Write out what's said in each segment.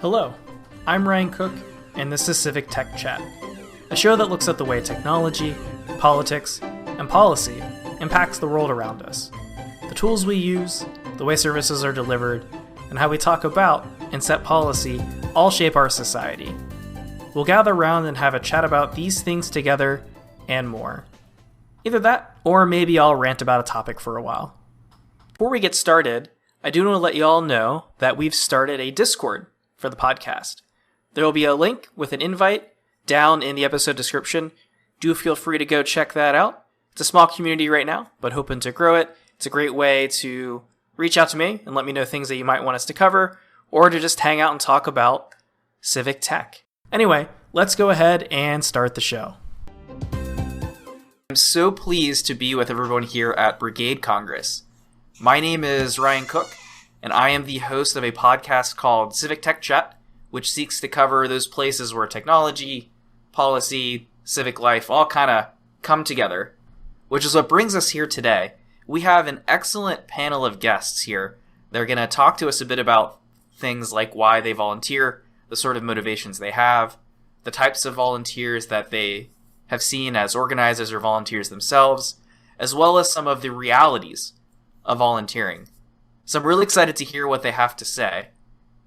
Hello, I'm Ryan Cook, and this is Civic Tech Chat, a show that looks at the way technology, politics, and policy impacts the world around us, the tools we use, the way services are delivered, and how we talk about and set policy all shape our society. We'll gather around and have a chat about these things together and more. Either that, or maybe I'll rant about a topic for a while. Before we get started, I do want to let you all know that we've started a Discord for the podcast. There will be a link with an invite down in the episode description. Do feel free to go check that out. It's a small community right now, but hoping to grow it. It's a great way to reach out to me and let me know things that you might want us to cover, or to just hang out and talk about civic tech. Anyway, let's go ahead and start the show. I'm so pleased to be with everyone here at Brigade Congress. My name is Ryan Cook, and I am the host of a podcast called Civic Tech Chat, which seeks to cover those places where technology, policy, civic life all kind of come together, which is what brings us here today. We have an excellent panel of guests here. They're going to talk to us a bit about things like why they volunteer, the sort of motivations they have, the types of volunteers that they have seen as organizers or volunteers themselves, as well as some of the realities of volunteering. So I'm really excited to hear what they have to say.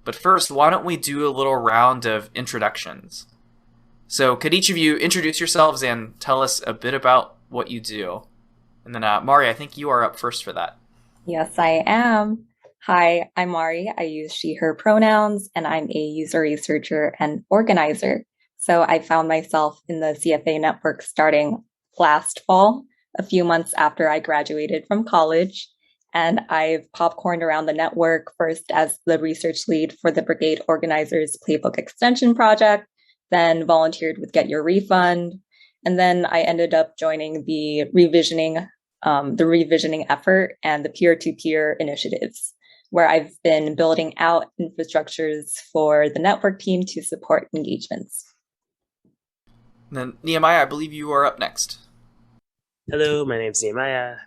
But first, why don't we do a little round of introductions? So could each of you introduce yourselves and tell us a bit about what you do? And then Mari, I think you are up first for that. Yes, I am. Hi, I'm Mari. I use she, her pronouns, and I'm a user researcher and organizer. So I found myself in the CFA network starting last fall, a few months after I graduated from college. And I've popcorned around the network, first as the research lead for the Brigade Organizers Playbook Extension Project, then volunteered with Get Your Refund. And then I ended up joining the revisioning effort and the peer-to-peer initiatives, where I've been building out infrastructures for the network team to support engagements. And then Nehemiah, I believe you are up next. Hello, my name's Nehemiah.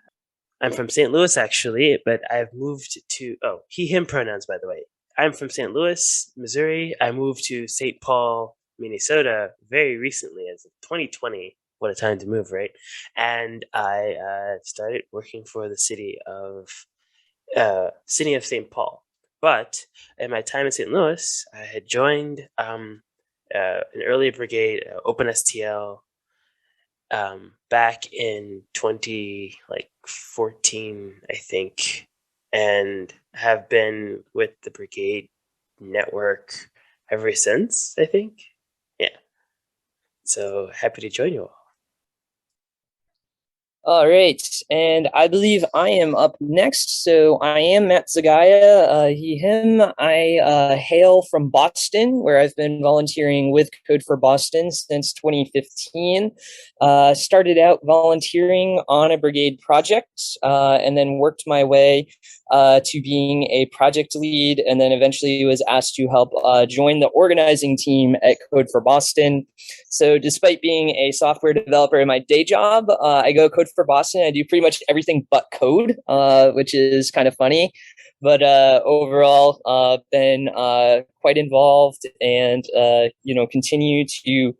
I'm from St. Louis, actually, but I've moved to, he, him pronouns, by the way. I'm from St. Louis, Missouri. I moved to St. Paul, Minnesota very recently, as of 2020. What a time to move, right? And I started working for the city of St. Paul. But in my time in St. Louis, I had joined an early brigade, OpenSTL, back in 2014, I think, and have been with the Brigade network ever since, I think. Yeah. So happy to join you all. All right, and I believe I am up next. So I am Matt Zagaya, he, him. I hail from Boston, where I've been volunteering with Code for Boston since 2015. Started out volunteering on a Brigade project, and then worked my way to being a project lead, and then eventually was asked to help join the organizing team at Code for Boston. So despite being a software developer in my day job, I go Code for Boston. I do pretty much everything but code, which is kind of funny. But overall, been quite involved and, continue to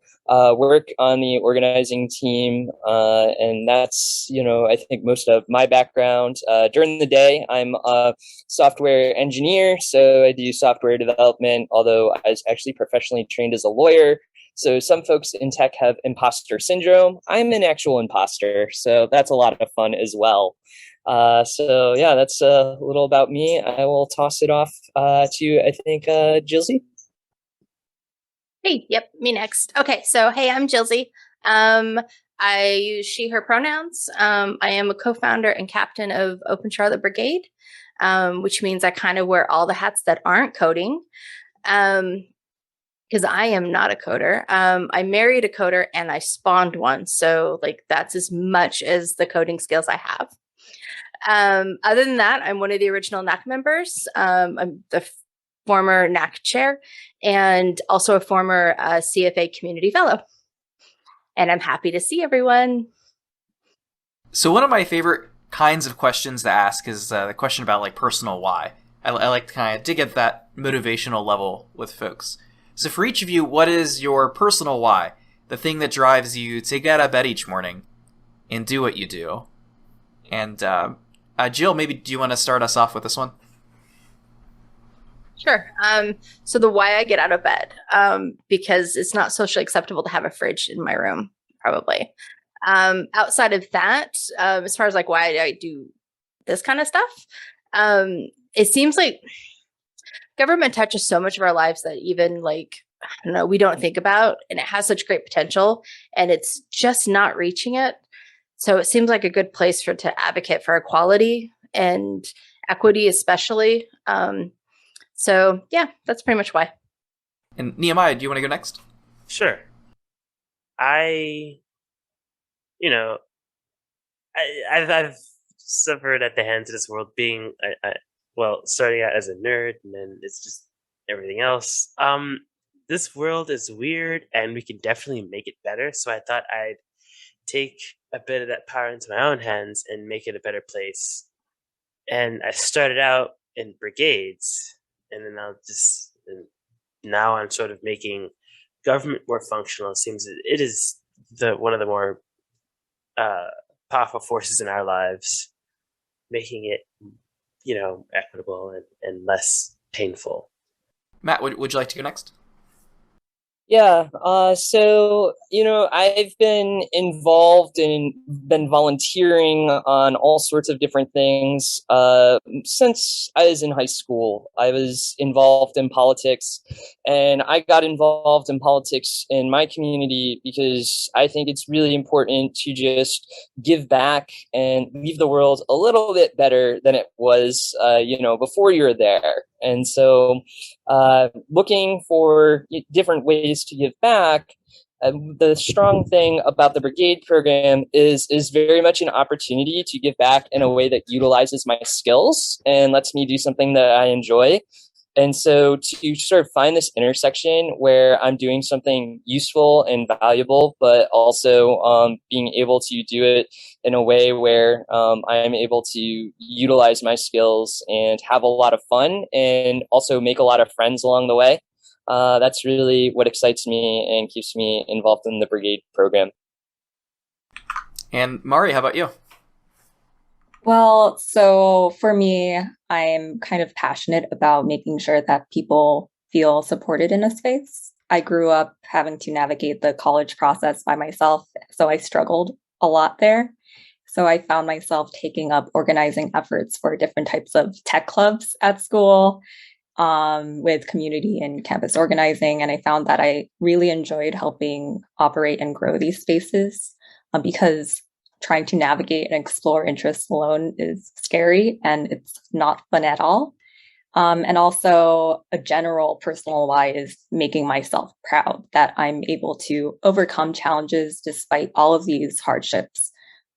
work on the organizing team. And that's, I think most of my background. During the day, I'm a software engineer. So I do software development, although I was actually professionally trained as a lawyer. So some folks in tech have imposter syndrome. I'm an actual imposter, so that's a lot of fun as well. So yeah, that's a little about me. I will toss it off to, I think, Jilzy. Hey, yep, me next. Okay, so hey, I'm Jilzy. I use she, her pronouns. I am a co-founder and captain of Open Charlotte Brigade, which means I kind of wear all the hats that aren't coding. Because I am not a coder. I married a coder and I spawned one. So that's as much as the coding skills I have. Other than that, I'm one of the original NAC members. I'm the former NAC chair and also a former CFA community fellow. And I'm happy to see everyone. So one of my favorite kinds of questions to ask is the question about personal why. I like to kind of dig at that motivational level with folks. So for each of you, what is your personal why? The thing that drives you to get out of bed each morning and do what you do. And Jill, maybe do you want to start us off with this one? Sure. So the why I get out of bed, because it's not socially acceptable to have a fridge in my room, probably. Outside of that, as far as like why I do this kind of stuff, it seems like government touches so much of our lives that even like, I don't know, we don't think about, and it has such great potential, and it's just not reaching it. So it seems like a good place to advocate for equality and equity, especially. So yeah, that's pretty much why. And Nehemiah, do you want to go next? Sure. I've suffered at the hands of this world, being starting out as a nerd, and then it's just everything else. This world is weird, and we can definitely make it better. So I thought I'd take a bit of that power into my own hands and make it a better place. And I started out in brigades, and then now I'm sort of making government more functional. It seems that it is one of the more powerful forces in our lives, making it, equitable and less painful. Matt, would you like to go next? Yeah, so, I've been involved and been volunteering on all sorts of different things since I was in high school. I was involved in politics, and I got involved in politics in my community because I think it's really important to just give back and leave the world a little bit better than it was, before you're there. And so looking for different ways to give back, the strong thing about the Brigade program is very much an opportunity to give back in a way that utilizes my skills and lets me do something that I enjoy. And so to sort of find this intersection where I'm doing something useful and valuable, but also being able to do it in a way where I am able to utilize my skills and have a lot of fun and also make a lot of friends along the way. That's really what excites me and keeps me involved in the Brigade program. And Mari, how about you? Well, so for me, I'm kind of passionate about making sure that people feel supported in a space. I grew up having to navigate the college process by myself, so I struggled a lot there. So I found myself taking up organizing efforts for different types of tech clubs at school, with community and campus organizing. And I found that I really enjoyed helping operate and grow these spaces because trying to navigate and explore interests alone is scary and it's not fun at all. And also a general personal why is making myself proud that I'm able to overcome challenges despite all of these hardships.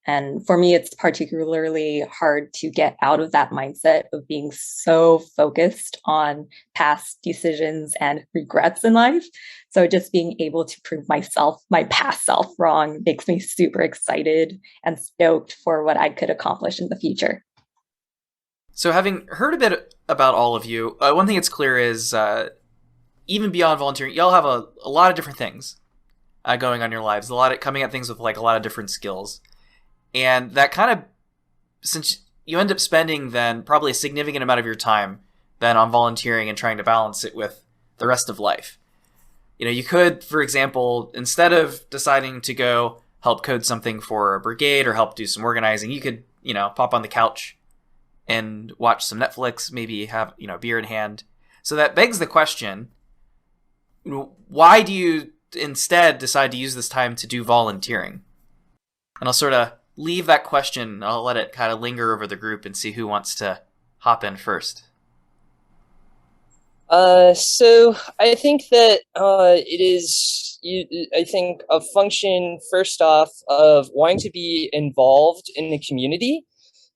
And for me, it's particularly hard to get out of that mindset of being so focused on past decisions and regrets in life. So just being able to prove my past self wrong makes me super excited and stoked for what I could accomplish in the future. So having heard a bit about all of you, one thing that's clear is even beyond volunteering, y'all have a lot of different things going on in your lives, coming at things with like a lot of different skills. And that kind of, since you end up spending then probably a significant amount of your time then on volunteering and trying to balance it with the rest of life. You could, for example, instead of deciding to go help code something for a brigade or help do some organizing, you could, pop on the couch and watch some Netflix, maybe have, beer in hand. So that begs the question, why do you instead decide to use this time to do volunteering? And I'll sort of leave that question. I'll let it kind of linger over the group and see who wants to hop in first. So I think that it is, I think, a function, first off, of wanting to be involved in the community.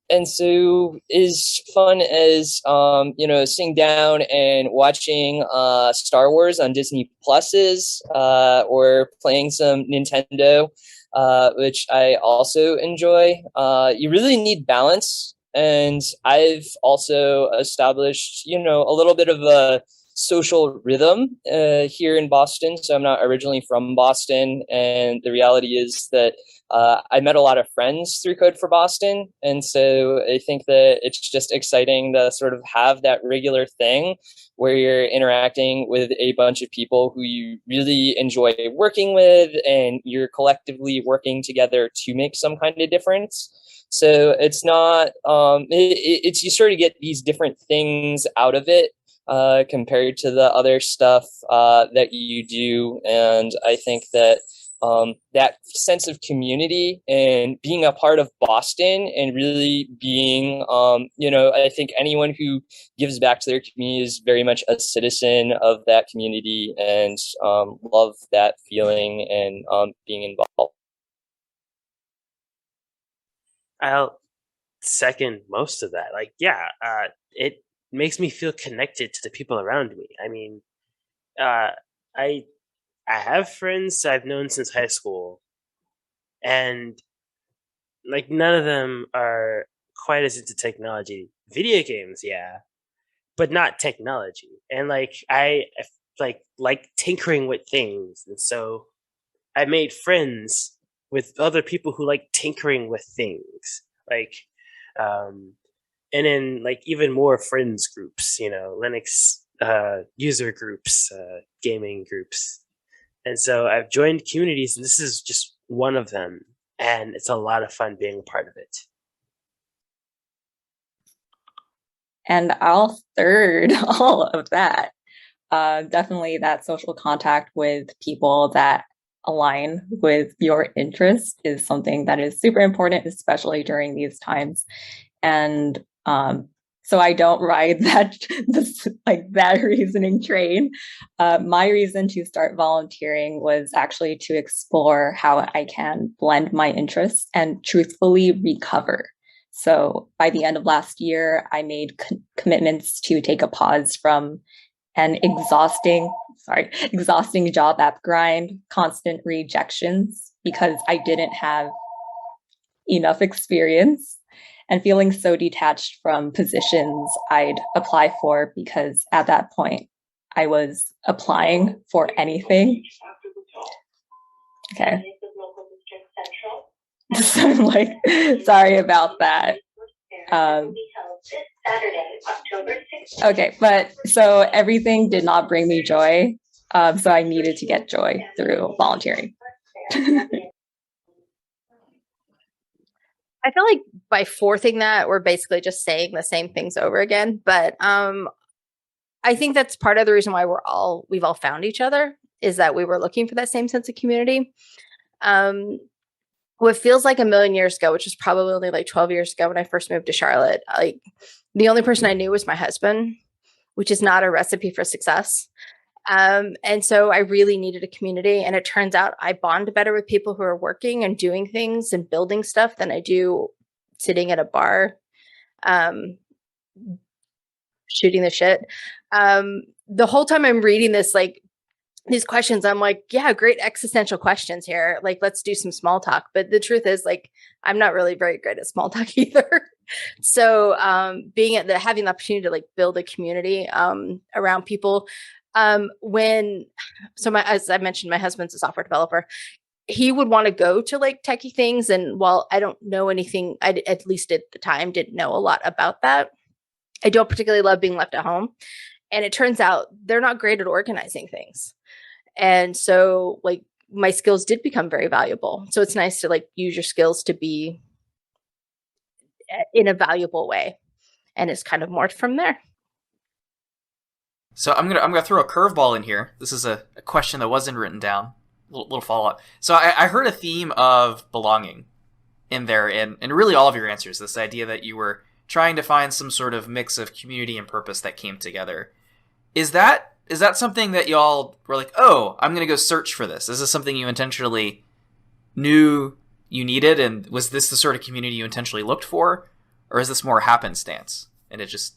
And so is fun as, sitting down and watching Star Wars on Disney Pluses or playing some Nintendo, which I also enjoy. You really need balance And I've also established, a little bit of a social rhythm here in Boston. So I'm not originally from Boston. And the reality is that I met a lot of friends through Code for Boston. And so I think that it's just exciting to sort of have that regular thing where you're interacting with a bunch of people who you really enjoy working with, and you're collectively working together to make some kind of difference. So it's not, it's you sort of get these different things out of it compared to the other stuff that you do. And I think that that sense of community and being a part of Boston and really being, I think anyone who gives back to their community is very much a citizen of that community, and love that feeling and being involved. I'll second most of that. It makes me feel connected to the people around me. I mean, I have friends I've known since high school, and none of them are quite as into technology. Video games, yeah, but not technology. And I like tinkering with things, and so I made friends with other people who like tinkering with things, and then even more friends groups, Linux user groups, gaming groups. And so I've joined communities, and this is just one of them, and it's a lot of fun being a part of it. And I'll third all of that. Definitely that social contact with people that align with your interest is something that is super important, especially during these times. And so I don't ride that reasoning train. My reason to start volunteering was actually to explore how I can blend my interests and truthfully recover. So by the end of last year, I made commitments to take a pause from an exhausting job app grind, constant rejections, because I didn't have enough experience, and feeling so detached from positions I'd apply for, because at that point I was applying for anything. Okay. So I'm sorry about that. Okay, but so everything did not bring me joy. So I needed to get joy through volunteering. I feel like by forthing that, we're basically just saying the same things over again. But I think that's part of the reason why we've all found each other, is that we were looking for that same sense of community. What feels like a million years ago, which was probably only 12 years ago when I first moved to Charlotte, the only person I knew was my husband, which is not a recipe for success. And so I really needed a community. And it turns out I bond better with people who are working and doing things and building stuff than I do sitting at a bar, shooting the shit. The whole time I'm reading this, these questions, I'm like, yeah, great existential questions here. Let's do some small talk. But the truth is, I'm not really very good at small talk either. So having the opportunity to build a community around people. As I mentioned, my husband's a software developer. He would want to go to techie things. And while I don't know anything, I at least at the time didn't know a lot about that. I don't particularly love being left at home. And it turns out they're not great at organizing things. And so my skills did become very valuable. So it's nice to use your skills to be in a valuable way. And it's kind of morphed from there. So I'm gonna throw a curveball in here. This is a question that wasn't written down. Little follow-up. So I heard a theme of belonging in there, and really all of your answers. This idea that you were trying to find some sort of mix of community and purpose that came together. Is that something that y'all were like, oh, I'm gonna go search for this? Is this something you intentionally knew you needed, and was this the sort of community you intentionally looked for, or is this more happenstance and it just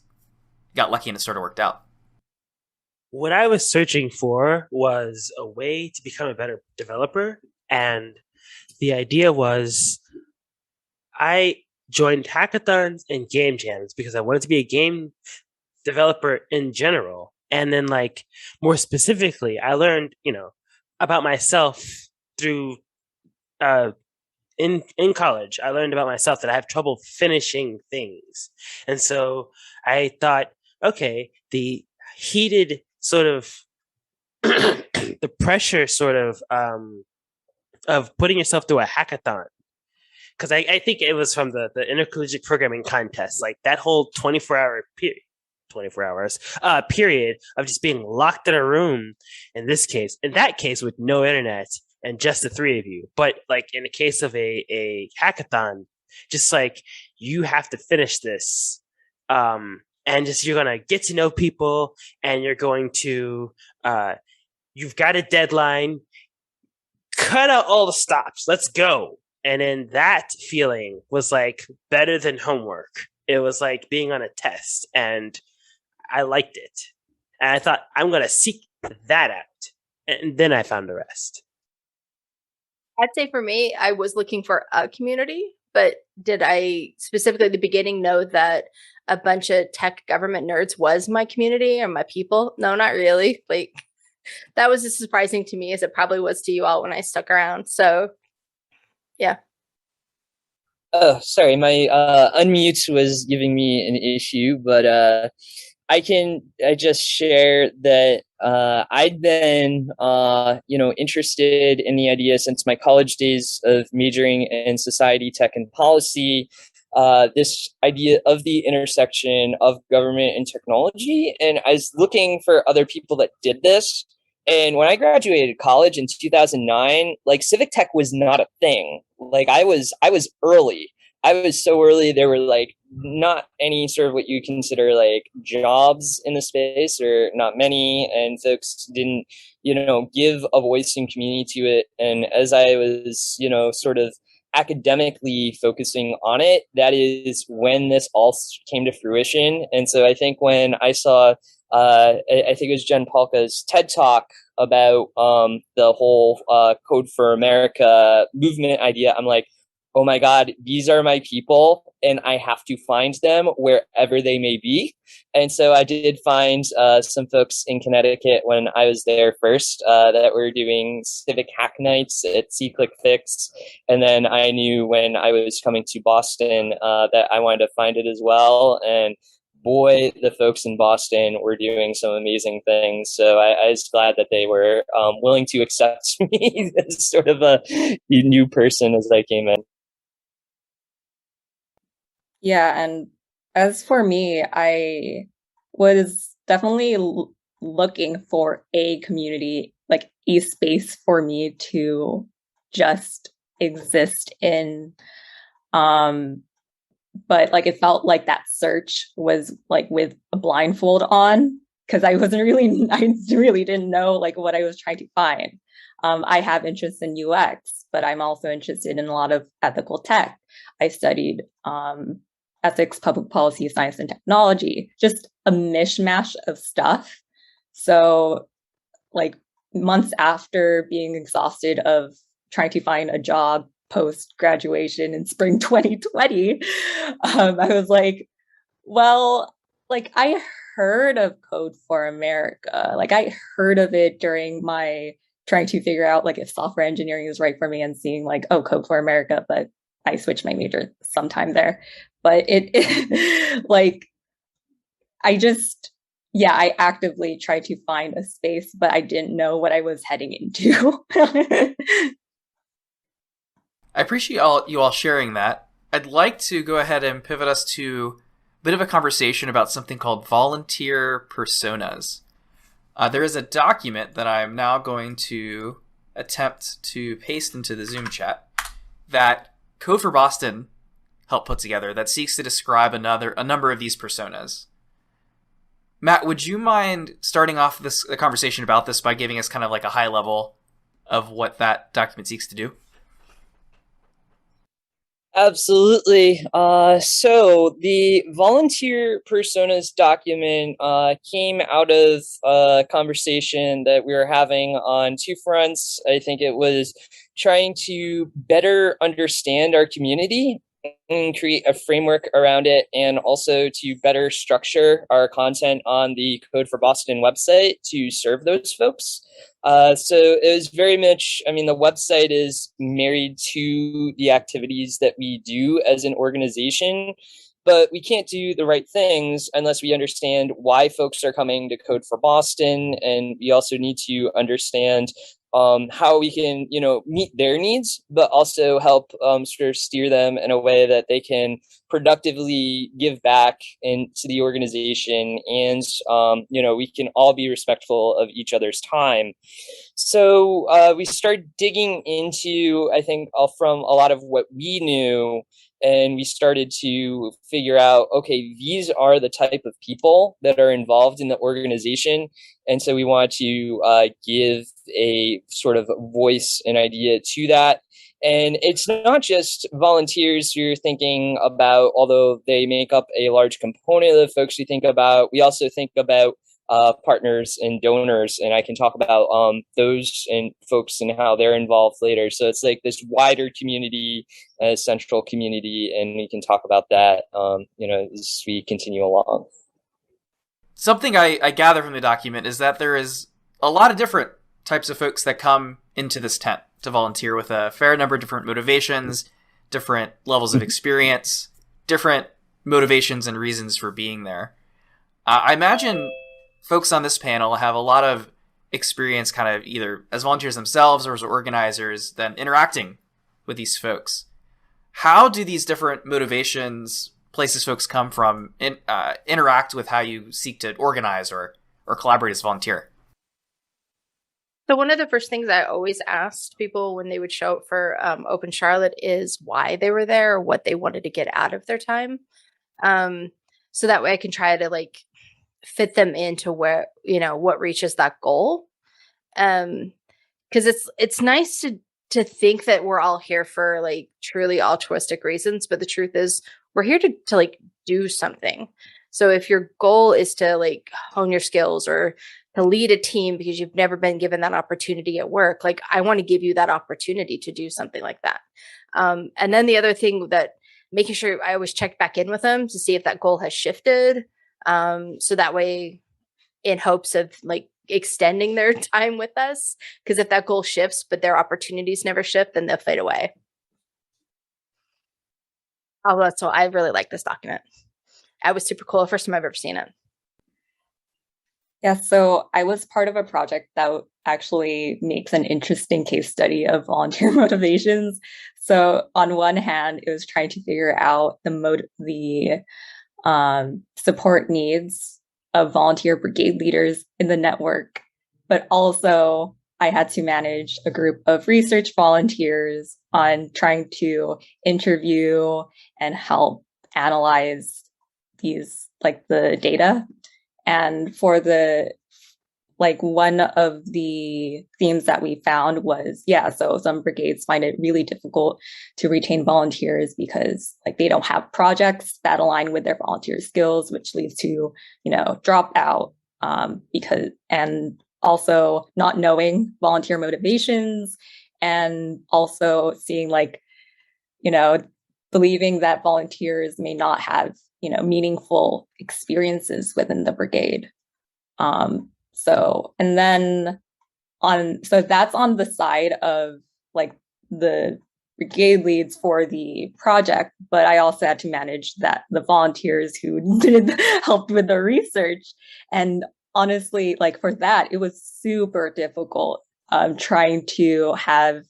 got lucky and it sort of worked out? What I was searching for was a way to become a better developer. And the idea was I joined hackathons and game jams because I wanted to be a game developer in general. And then, like, more specifically, I learned, about myself through in college. I learned about myself that I have trouble finishing things. And so I thought, okay, the heated sort of the pressure sort of putting yourself through a hackathon, because I think it was from the intercollegiate programming contest, like that whole 24 hours period of just being locked in a room, in that case with no internet and just the three of you. But like in the case of a hackathon, just like you have to finish this, and just you're gonna get to know people, and you're going to you've got a deadline, cut out all the stops, let's go. And then that feeling was like better than homework. It was like being on a test, and I liked it. And I thought, I'm going to seek that out. And then I found the rest. I'd say for me, I was looking for a community, but did I specifically at the beginning know that a bunch of tech government nerds was my community or my people? No, not really. Like, that was as surprising to me as it probably was to you all when I stuck around. So, yeah. Oh, sorry, my unmute was giving me an issue, but I just share that I'd been interested in the idea since my college days of majoring in society, tech, and policy. This idea of the intersection of government and technology, and I was looking for other people that did this. And when I graduated college in 2009, like civic tech was not a thing. Like I was early. I was so early. There were like not any sort of what you consider like jobs in the space, or not many, and folks didn't, give a voice and community to it. And as I was, sort of academically focusing on it, that is when this all came to fruition. And so I think when I saw I think it was Jen Palka's TED Talk about the whole Code for America movement idea, I'm like, oh my God, these are my people, and I have to find them wherever they may be. And so I did find some folks in Connecticut when I was there first that were doing civic hack nights at C-Click-Fix. And then I knew when I was coming to Boston that I wanted to find it as well. And boy, the folks in Boston were doing some amazing things. So I was glad that they were willing to accept me as sort of a new person as I came in. Yeah, and as for me, I was definitely looking for a community, like a space for me to just exist in. But like it felt like that search was like with a blindfold on, because I really didn't know like what I was trying to find. I have interest in UX, but I'm also interested in a lot of ethical tech. I studied ethics, public policy, science, and technology, just a mishmash of stuff. So like months after being exhausted of trying to find a job post-graduation in spring 2020, I was like, well, like I heard of Code for America. Like I heard of it during my trying to figure out like if software engineering is right for me, and seeing like, oh, Code for America, but I switched my major sometime there. But it like, I actively tried to find a space, but I didn't know what I was heading into. I appreciate you all sharing that. I'd like to go ahead and pivot us to a bit of a conversation about something called volunteer personas. There is a document that I'm now going to attempt to paste into the Zoom chat that Code for Boston helped put together that seeks to describe a number of these personas. Matt, would you mind starting off the conversation about this by giving us kind of like a high level of what that document seeks to do? Absolutely. So the volunteer personas document came out of a conversation that we were having on two fronts. I think it was trying to better understand our community and create a framework around it, and also to better structure our content on the Code for Boston website to serve those folks. So it was very much, I mean, the website is married to the activities that we do as an organization, but we can't do the right things unless we understand why folks are coming to Code for Boston. And we also need to understand how we can, meet their needs, but also help sort of steer them in a way that they can productively give back into the organization. And, we can all be respectful of each other's time. So we started digging into, I think, from a lot of what we knew, and we started to figure out, okay, these are the type of people that are involved in the organization. And so we want to give a sort of voice and idea to that. And it's not just volunteers you're thinking about, although they make up a large component of the folks we think about. We also think about partners and donors, and I can talk about those and folks and how they're involved later. So it's like this wider community, central community, and we can talk about that, as we continue along. Something I gather from the document is that there is a lot of different types of folks that come into this tent to volunteer with a fair number of different motivations, different levels of experience, different motivations and reasons for being there. I imagine folks on this panel have a lot of experience kind of either as volunteers themselves or as organizers then interacting with these folks. How do these different motivations, places folks come from, interact with how you seek to organize or collaborate as a volunteer? So one of the first things I always asked people when they would show up for Open Charlotte is why they were there, or what they wanted to get out of their time. So that way I can try to fit them into where, what reaches that goal. Because it's nice to think that we're all here for truly altruistic reasons, but the truth is we're here to do something. So if your goal is to hone your skills or to lead a team because you've never been given that opportunity at work, I want to give you that opportunity to do something like that. And then the other thing, that making sure I always check back in with them to see if that goal has shifted. So that way, in hopes of extending their time with us, because if that goal shifts but their opportunities never shift, then they'll fade away. So I really like this document. It was super cool. First time I've ever seen it. Yeah, so I was part of a project that actually makes an interesting case study of volunteer motivations. So on one hand, it was trying to figure out the support needs of volunteer brigade leaders in the network, but also I had to manage a group of research volunteers on trying to interview and help analyze these, the data. And for one of the themes that we found was, so some brigades find it really difficult to retain volunteers because they don't have projects that align with their volunteer skills, which leads to, dropout, and also not knowing volunteer motivations, and also seeing believing that volunteers may not have, meaningful experiences within the brigade. So that's on the side of the brigade leads for the project, but I also had to manage the volunteers who did help with the research. And honestly, for that, it was super difficult trying to have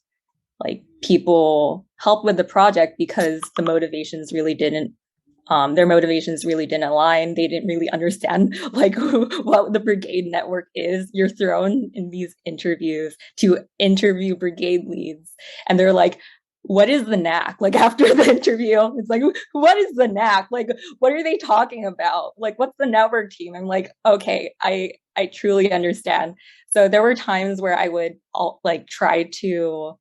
people help with the project because the motivations really didn't their motivations really didn't align. They didn't really understand what the brigade network is. You're thrown in these interviews to interview brigade leads, and they're like, what is the knack? After the interview, it's what is the knack? What are they talking about? What's the network team? I'm okay, I truly understand. So there were times where I would try to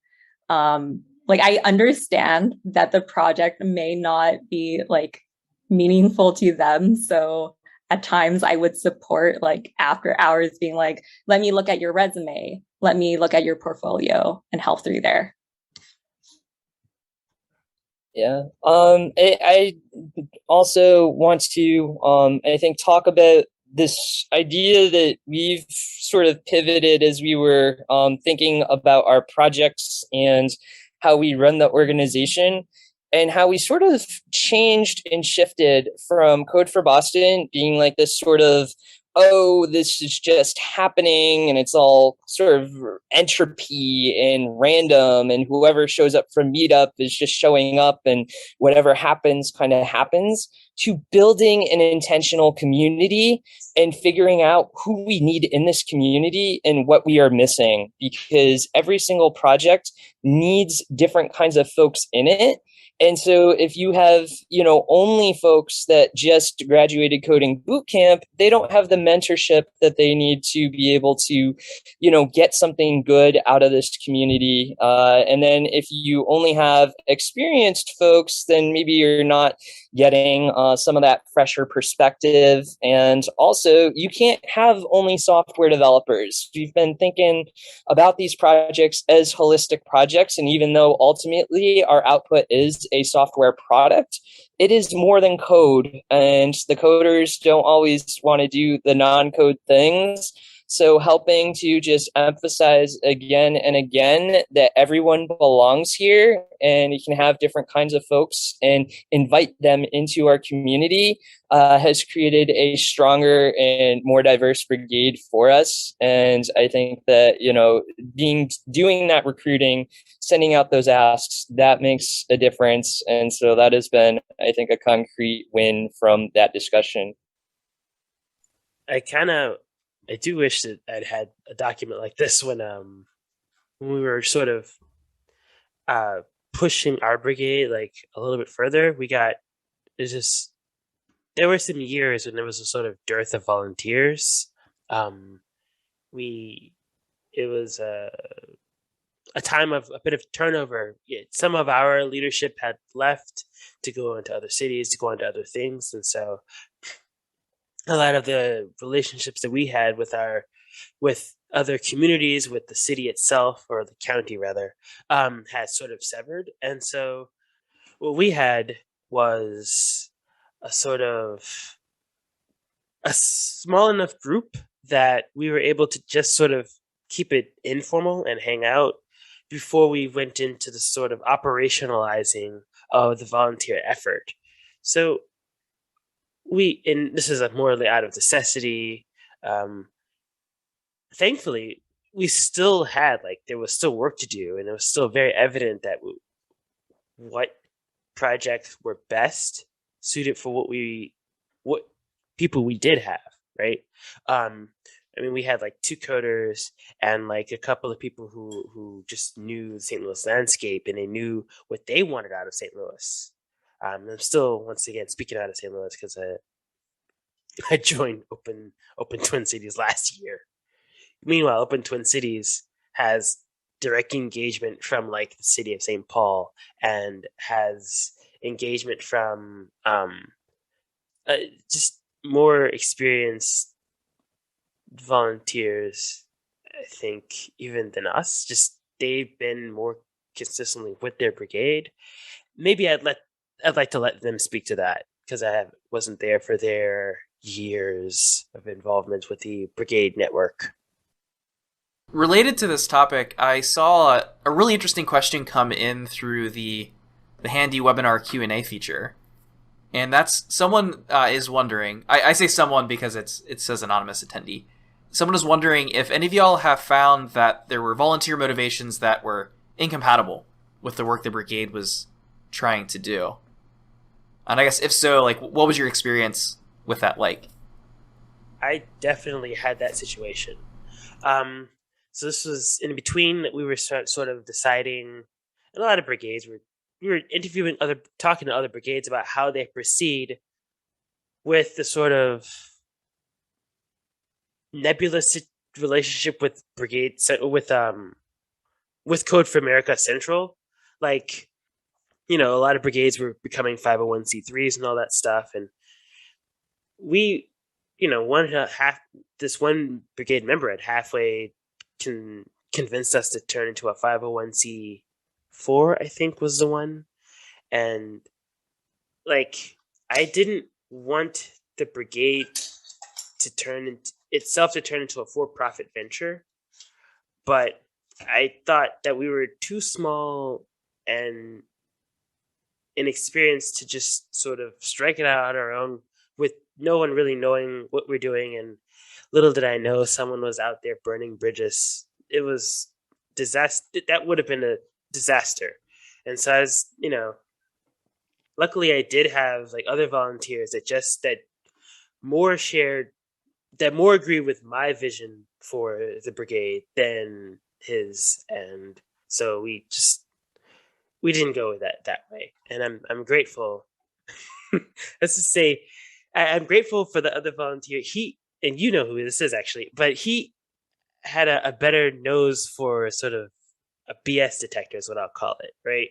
I understand that the project may not be meaningful to them. So at times I would support after hours being let me look at your resume, let me look at your portfolio and help through there. Yeah. I also want to, I think, talk about this idea that we've sort of pivoted as we were thinking about our projects and how we run the organization, and how we sort of changed and shifted from Code for Boston being like this sort of, oh, this is just happening and it's all sort of entropy and random, and whoever shows up from Meetup is just showing up and whatever happens kind of happens, to building an intentional community and figuring out who we need in this community and what we are missing, because every single project needs different kinds of folks in it. And so if you have, only folks that just graduated coding boot camp, they don't have the mentorship that they need to be able to, get something good out of this community. And then if you only have experienced folks, then maybe you're not getting some of that fresher perspective. And also, you can't have only software developers. We've been thinking about these projects as holistic projects. And even though ultimately our output is a software product, it is more than code. And the coders don't always want to do the non-code things. So helping to just emphasize again and again that everyone belongs here, and you can have different kinds of folks and invite them into our community has created a stronger and more diverse brigade for us. And I think that, doing that recruiting, sending out those asks, that makes a difference. And so that has been, I think, a concrete win from that discussion. I do wish that I'd had a document like this when we were sort of pushing our brigade like a little bit further. There were some years when there was a sort of dearth of volunteers. It was a time of a bit of turnover. Some of our leadership had left to go into other cities, to go into other things, and so a lot of the relationships that we had with other communities, with the city itself, or the county rather, had sort of severed. And so what we had was a sort of a small enough group that we were able to just sort of keep it informal and hang out before we went into the sort of operationalizing of the volunteer effort. So and this is morally out of necessity. Thankfully, we still had there was still work to do, and it was still very evident that what projects were best suited for what people we did have, right? We had 2 coders and a couple of people who just knew the St. Louis landscape, and they knew what they wanted out of St. Louis. I'm still, once again, speaking out of St. Louis because I joined Open Twin Cities last year. Meanwhile, Open Twin Cities has direct engagement from the city of St. Paul, and has engagement from just more experienced volunteers, I think, even than us. Just they've been more consistently with their brigade. Maybe I'd like to let them speak to that, because I wasn't there for their years of involvement with the brigade network. Related to this topic, I saw a really interesting question come in through the handy webinar Q&A feature. And that's someone is wondering, I say someone because it says anonymous attendee. Someone is wondering if any of y'all have found that there were volunteer motivations that were incompatible with the work the brigade was trying to do. And I guess if so, what was your experience with that like? I definitely had that situation. So this was in between that we were sort of deciding, a lot of brigades, we were talking to other brigades about how they proceed with the sort of nebulous relationship with brigade, with Code for America Central. A lot of brigades were becoming 501c3s and all that stuff, and we, this one brigade member had halfway convinced us to turn into a 501c4, I think was the one. And like, I didn't want the brigade to turn into a for-profit venture, but I thought that we were too small and inexperienced to just sort of strike it out on our own with no one really knowing what we're doing. And little did I know someone was out there burning bridges. It was disaster. That would have been a disaster. And so luckily I did have like other volunteers that more shared, that more agree with my vision for the brigade than his. And so we didn't go that way. And I'm grateful. Let's just say I'm grateful for the other volunteer. And you know who this is actually, but he had a better nose for sort of a BS detector is what I'll call it, right?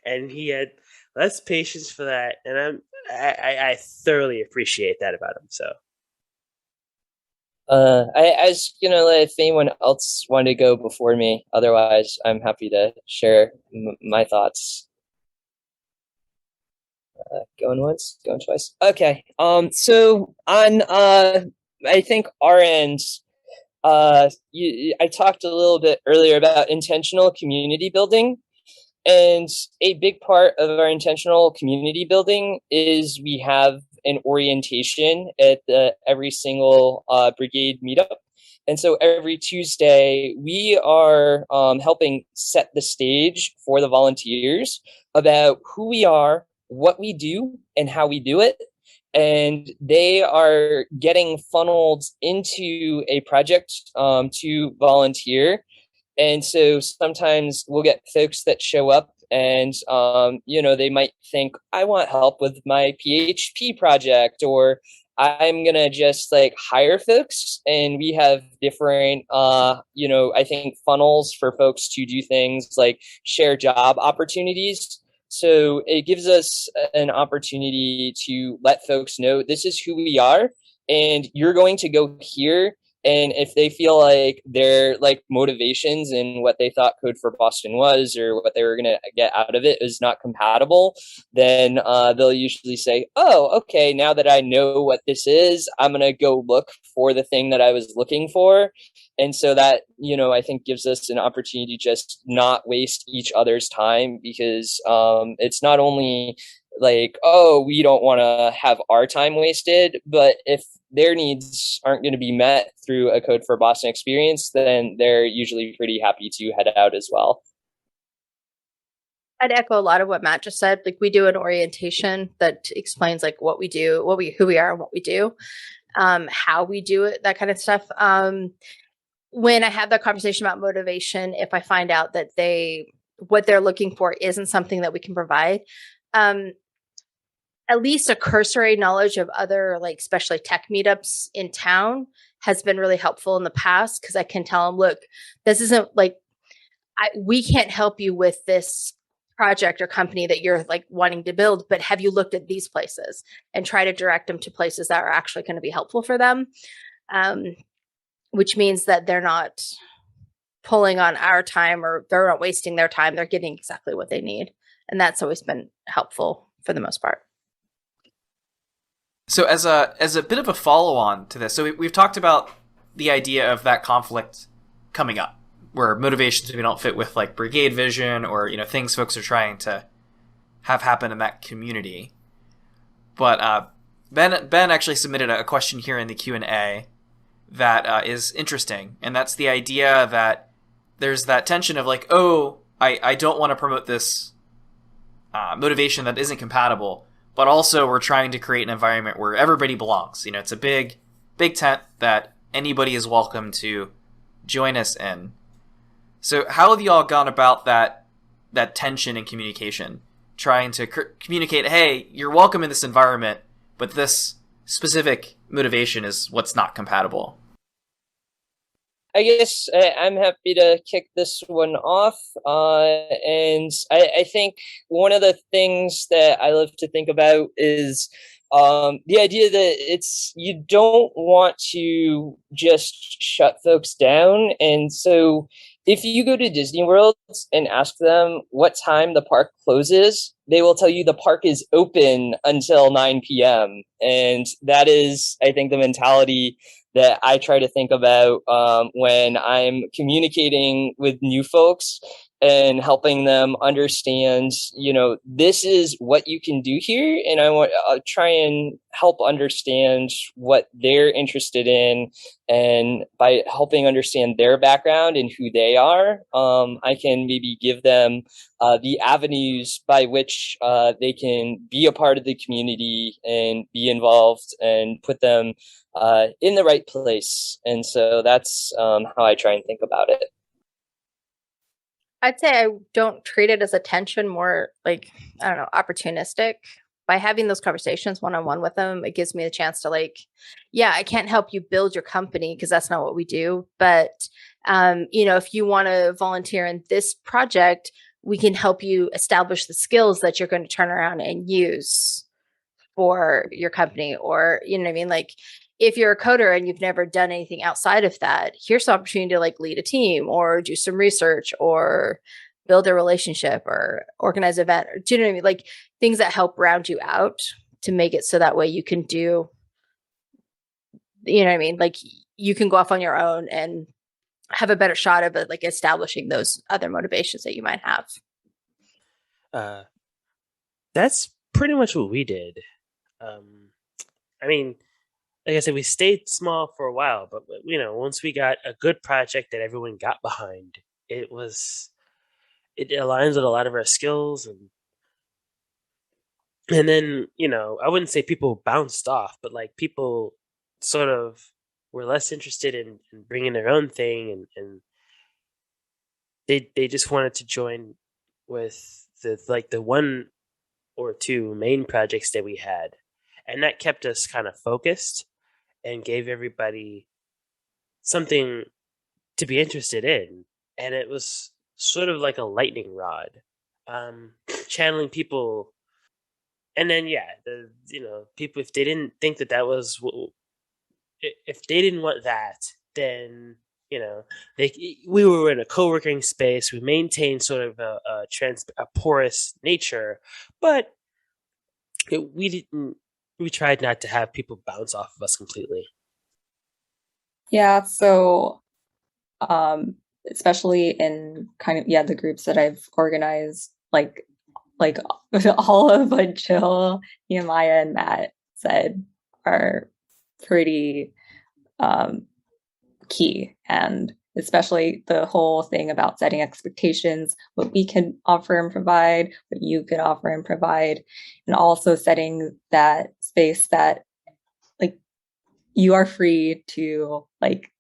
And he had less patience for that, and I thoroughly appreciate that about him. So, I was gonna let if anyone else wanted to go before me. Otherwise, I'm happy to share my thoughts. Going once, going twice. Okay. So on I think our end, I talked a little bit earlier about intentional community building. And a big part of our intentional community building is we have an orientation at every single brigade meetup. And so every Tuesday, we are helping set the stage for the volunteers about who we are, what we do, and how we do it. And they are getting funneled into a project to volunteer. And so sometimes we'll get folks that show up and, they might think, I want help with my PHP project, or I'm going to just like hire folks. And we have different, I think funnels for folks to do things like share job opportunities. So it gives us an opportunity to let folks know this is who we are, and you're going to go here. And if they feel like their like motivations and what they thought Code for Boston was, or what they were going to get out of it is not compatible, then they'll usually say, oh, okay, now that I know what this is, I'm going to go look for the thing that I was looking for. And so that, I think gives us an opportunity to just not waste each other's time, because it's not only like, oh, we don't want to have our time wasted, but if their needs aren't going to be met through a Code for Boston experience, then they're usually pretty happy to head out as well. I'd echo a lot of what Matt just said. Like, we do an orientation that explains like what we do, who we are and what we do, how we do it, that kind of stuff. When I have that conversation about motivation, if I find out that what they're looking for isn't something that we can provide, at least a cursory knowledge of other, like, especially tech meetups in town has been really helpful in the past, because I can tell them, look, this isn't like, we can't help you with this project or company that you're like wanting to build, but have you looked at these places, and try to direct them to places that are actually going to be helpful for them, which means that they're not pulling on our time, or they're not wasting their time. They're getting exactly what they need. And that's always been helpful for the most part. So as a bit of a follow-on to this, so we've talked about the idea of that conflict coming up, where motivations maybe don't fit with like brigade vision, or things folks are trying to have happen in that community. But Ben actually submitted a question here in the Q&A that is interesting, and that's the idea that there's that tension of like, oh, I don't want to promote this motivation that isn't compatible, but also we're trying to create an environment where everybody belongs. It's a big tent that anybody is welcome to join us in. So how have you all gone about that tension in communication, trying to communicate, hey, you're welcome in this environment, but this specific motivation is what's not compatible? I guess I'm happy to kick this one off. And I think one of the things that I love to think about is the idea that you don't want to just shut folks down. And so if you go to Disney World and ask them what time the park closes, they will tell you the park is open until 9 p.m. And that is, I think, the mentality that I try to think about when I'm communicating with new folks and helping them understand, this is what you can do here. And I'll try and help understand what they're interested in. And by helping understand their background and who they are, I can maybe give them the avenues by which they can be a part of the community and be involved and put them in the right place. And so that's how I try and think about it. I'd say I don't treat it as attention, more like, I don't know, opportunistic. By having those conversations one-on-one with them, it gives me a chance to I can't help you build your company because that's not what we do. But, if you want to volunteer in this project, we can help you establish the skills that you're going to turn around and use for your company. Or, you know what I mean? Like, if you're a coder and you've never done anything outside of that, here's the opportunity to lead a team or do some research or build a relationship or organize an event. Or, do you know what I mean? Like, things that help round you out to make it so that way you can do, you know what I mean? Like, you can go off on your own and have a better shot of it, like establishing those other motivations that you might have. That's pretty much what we did. Like I said, we stayed small for a while, but once we got a good project that everyone got behind, it aligns with a lot of our skills, and then I wouldn't say people bounced off, but like people sort of were less interested in bringing their own thing, and they just wanted to join with the one or two main projects that we had, and that kept us kind of focused and gave everybody something to be interested in. And it was sort of like a lightning rod, channeling people. And then, people, if they didn't think that was, if they didn't want that, then, we were in a co-working space. We maintained sort of a porous nature, but we tried not to have people bounce off of us completely. Yeah, so especially in kind of the groups that I've organized, like all of what Jill, Nehemiah, and Matt said are pretty key, and especially the whole thing about setting expectations, what we can offer and provide, what you can offer and provide, and also setting that space that you are free to make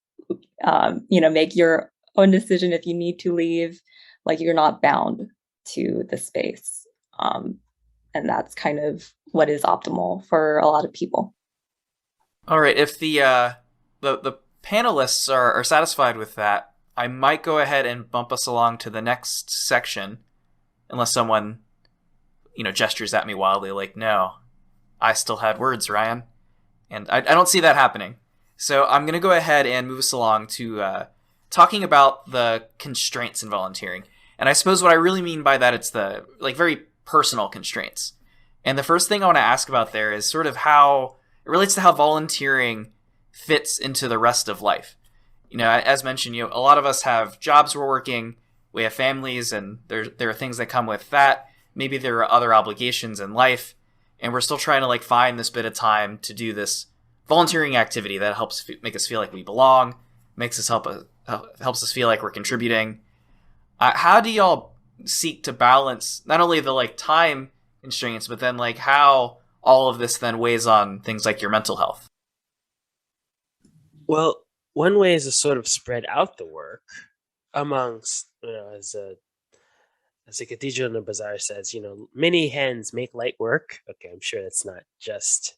your own decision if you need to leave. Like, you're not bound to the space, and that's kind of what is optimal for a lot of people. All right, if the panelists are satisfied with that, I might go ahead and bump us along to the next section, unless someone gestures at me wildly like, no, I still had words, Ryan. And I don't see that happening. So I'm going to go ahead and move us along to talking about the constraints in volunteering. And I suppose what I really mean by that, it's the very personal constraints. And the first thing I want to ask about there is sort of how it relates to how volunteering fits into the rest of life. As mentioned, a lot of us have jobs we're working, we have families, and there are things that come with that. Maybe there are other obligations in life. And we're still trying to find this bit of time to do this volunteering activity that helps make us feel like we belong, helps us feel like we're contributing. How do y'all seek to balance not only the time constraints, but then how all of this then weighs on things like your mental health? Well, one way is to sort of spread out the work amongst, as the Cathedral in the Bazaar says, many hands make light work. Okay, I'm sure that's not just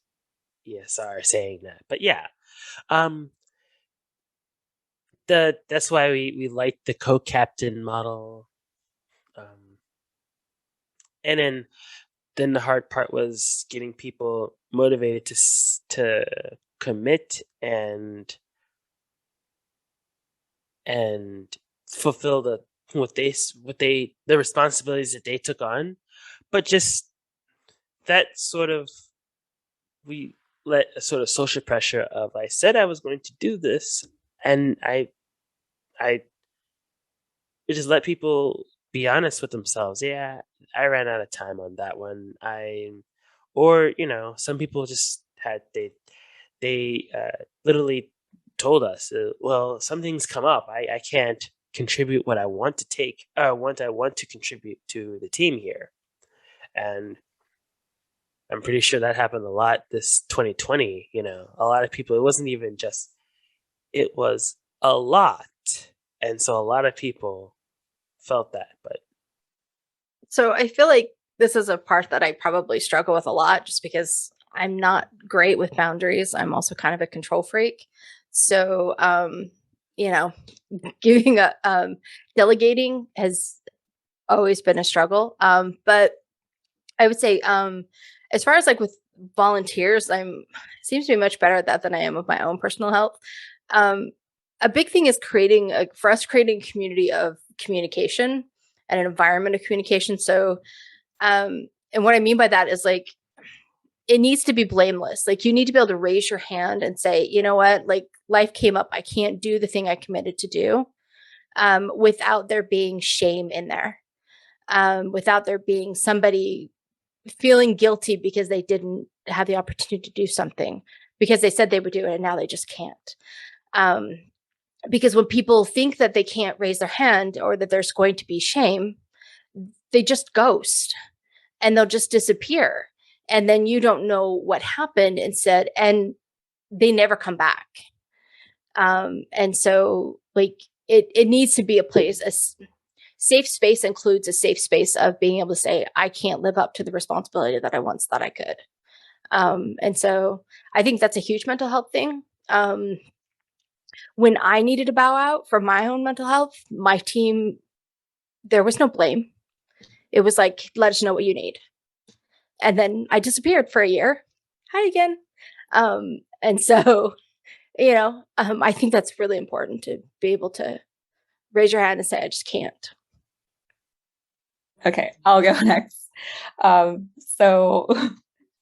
ESR saying that, but yeah. That's why we like the co-captain model. And then the hard part was getting people motivated to commit and fulfill the responsibilities that they took on, but just that sort of, we let a sort of social pressure of, I said I was going to do this, and I just let people be honest with themselves. Yeah, I ran out of time on that one. Or some people just had they literally told us, well, something's come up. I can't contribute what I want to take, what I want to contribute to the team here, and I'm pretty sure that happened a lot this 2020. A lot of people. It wasn't even just. It was a lot, and so a lot of people felt that. But so I feel like this is a part that I probably struggle with a lot, just because I'm not great with boundaries. I'm also kind of a control freak. So, giving delegating has always been a struggle. But I would say, as far as like with volunteers, seems to be much better at that than I am with my own personal health. A big thing is creating a community of communication and an environment of communication. So, and what I mean by that is like, it needs to be blameless. Like, you need to be able to raise your hand and say, you know what, like, life came up. I can't do the thing I committed to do, without there being shame in there, without there being somebody feeling guilty because they didn't have the opportunity to do something because they said they would do it and now they just can't. Because when people think that they can't raise their hand or that there's going to be shame, they just ghost and they'll just disappear. And then you don't know what happened instead, and they never come back. And so like it needs to be a place, a safe space includes a safe space of being able to say, I can't live up to the responsibility that I once thought I could. And so I think that's a huge mental health thing. When I needed to bow out for my own mental health, my team, there was no blame. It was like, let us know what you need. And then I disappeared for a year. Hi again. And so, I think that's really important to be able to raise your hand and say, I just can't. Okay, I'll go next. So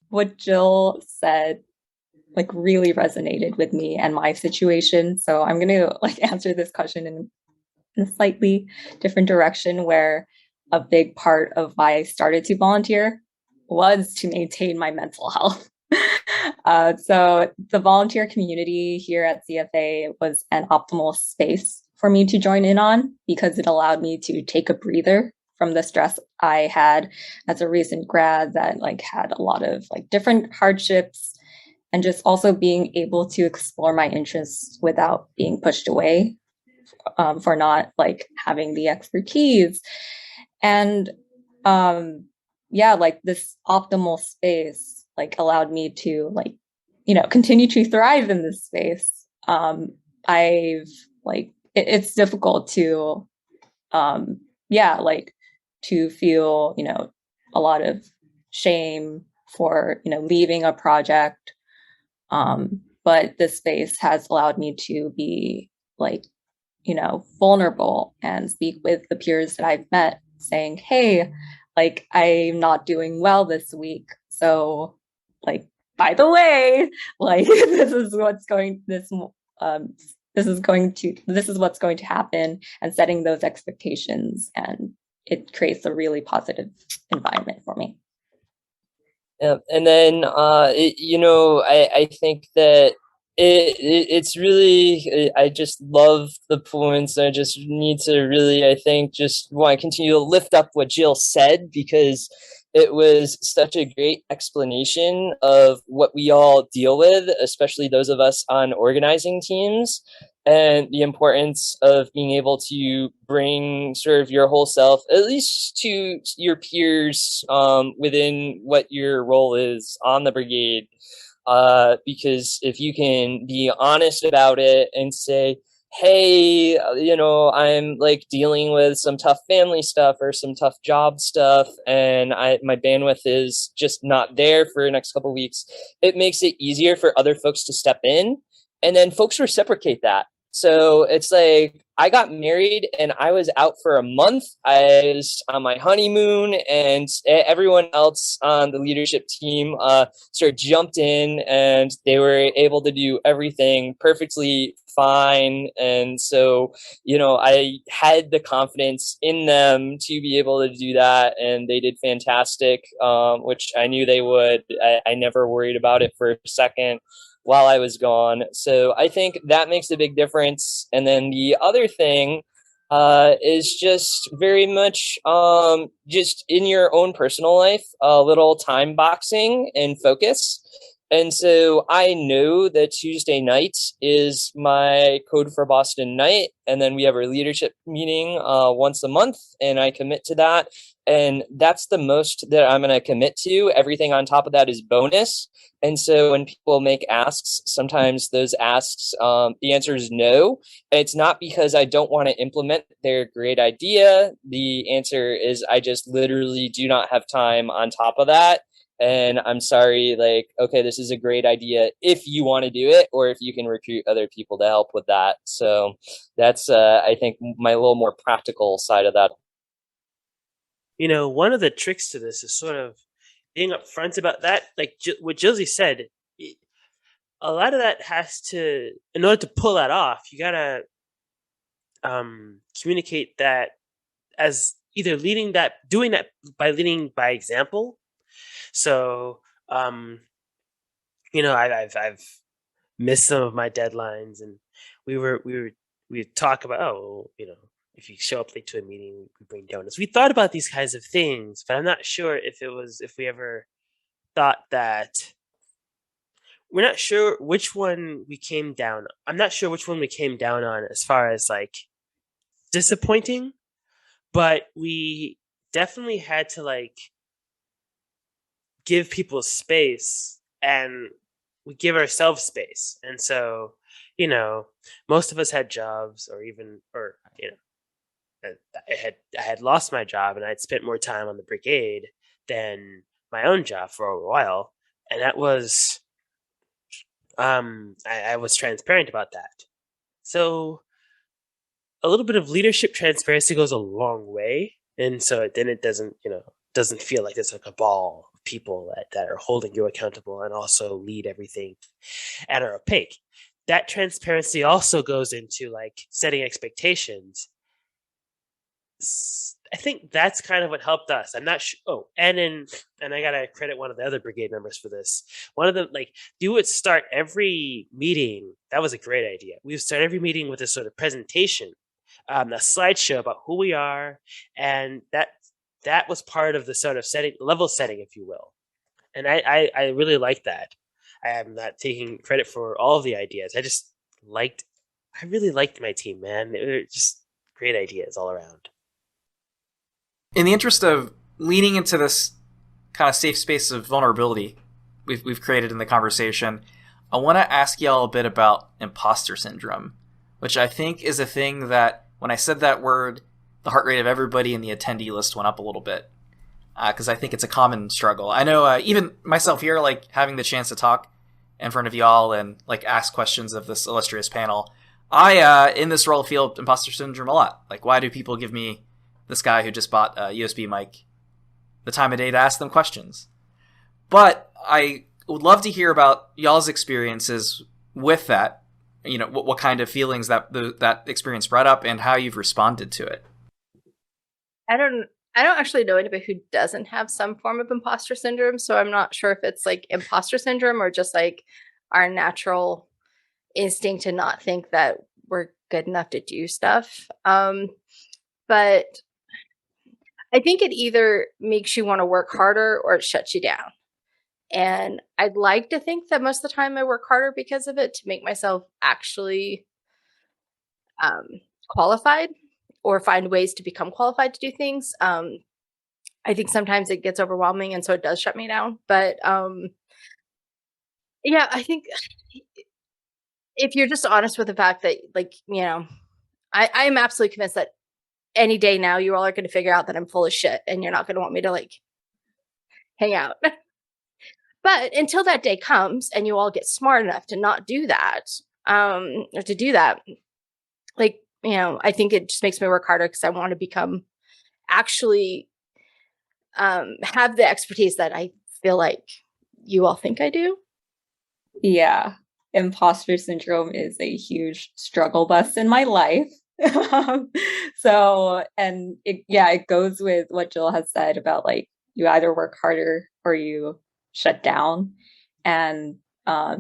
what Jill said like really resonated with me and my situation. So I'm going to like answer this question in a slightly different direction, where a big part of why I started to volunteer was to maintain my mental health. So the volunteer community here at CFA was an optimal space for me to join in on because it allowed me to take a breather from the stress I had as a recent grad that like had a lot of like different hardships, and just also being able to explore my interests without being pushed away for not like having the expertise. And like this optimal space like allowed me to like, continue to thrive in this space. I've like, it's difficult to, to feel, a lot of shame for, leaving a project. But this space has allowed me to be like, vulnerable and speak with the peers that I've met saying, hey, like, I'm not doing well this week. So like, by the way, like, this is what's going to happen, and setting those expectations. And it creates a really positive environment for me. Yeah, and then I think that it's really, I just love the points. I just need to really, I think, just want to continue to lift up what Jill said, because it was such a great explanation of what we all deal with, especially those of us on organizing teams, and the importance of being able to bring sort of your whole self, at least to your peers, within what your role is on the brigade. Because if you can be honest about it and say, hey, I'm like dealing with some tough family stuff or some tough job stuff, and my bandwidth is just not there for the next couple of weeks, it makes it easier for other folks to step in, and then folks reciprocate that. So it's like I got married and I was out for a month. I was on my honeymoon, and everyone else on the leadership team sort of jumped in, and they were able to do everything perfectly fine. And so, I had the confidence in them to be able to do that, and they did fantastic, which I knew they would. I never worried about it for a second while I was gone. So I think that makes a big difference. And then the other thing is just very much just in your own personal life, a little time boxing and focus. And so I know that Tuesday night is my Code for Boston night. And then we have our leadership meeting once a month, and I commit to that. And that's the most that I'm going to commit to. Everything on top of that is bonus. And so when people make asks, sometimes those asks, the answer is no. It's not because I don't want to implement their great idea. The answer is I just literally do not have time on top of that. And I'm sorry, okay, this is a great idea if you want to do it, or if you can recruit other people to help with that. So that's, I think, my little more practical side of that. One of the tricks to this is sort of being upfront about that. Like what Josie said, a lot of that has to, in order to pull that off, you gotta communicate that as either doing that by leading by example. So, I've missed some of my deadlines, and we talk about, if you show up late to a meeting, we bring donuts. We thought about these kinds of things, but I'm not sure if we ever thought that. We're not sure which one we came down. I'm not sure which one we came down on as far as disappointing, but we definitely had to give people space, and we give ourselves space. And so, most of us had jobs, I had lost my job, and I'd spent more time on the Brigade than my own job for a while. And that was, I was transparent about that. So a little bit of leadership transparency goes a long way. And so then it doesn't feel like there's a cabal of people that are holding you accountable and also lead everything and are opaque. That transparency also goes into setting expectations. I think that's kind of what helped us. I'm not sure. Oh, and I gotta credit one of the other Brigade members for this. One of them, you would start every meeting. That was a great idea. We would start every meeting with a sort of presentation, a slideshow about who we are, and that was part of the sort of level setting, if you will. And I really liked that. I am not taking credit for all of the ideas. I really liked my team, man. They were just great ideas all around. In the interest of leaning into this kind of safe space of vulnerability we've created in the conversation, I want to ask y'all a bit about imposter syndrome, which I think is a thing that when I said that word, the heart rate of everybody in the attendee list went up a little bit, because I think it's a common struggle. I know even myself here, having the chance to talk in front of y'all and ask questions of this illustrious panel, I in this role feel imposter syndrome a lot. Why do people give me, this guy who just bought a USB mic, the time of day to ask them questions? But I would love to hear about y'all's experiences with that. What kind of feelings that experience brought up and how you've responded to it. I don't actually know anybody who doesn't have some form of imposter syndrome, so I'm not sure if it's imposter syndrome or just our natural instinct to not think that we're good enough to do stuff. But I think it either makes you want to work harder or it shuts you down. And I'd like to think that most of the time I work harder because of it to make myself actually qualified or find ways to become qualified to do things. I think sometimes it gets overwhelming, and so it does shut me down. But yeah, I think if you're just honest with the fact that, I am absolutely convinced that any day now you all are going to figure out that I'm full of shit and you're not going to want me to hang out. But until that day comes and you all get smart enough to not do that, or to do that, like, I think it just makes me work harder because I want to become actually have the expertise that I feel like you all think I do. Yeah, imposter syndrome is a huge struggle bus in my life. So, and it goes with what Jill has said about like you either work harder or you shut down. And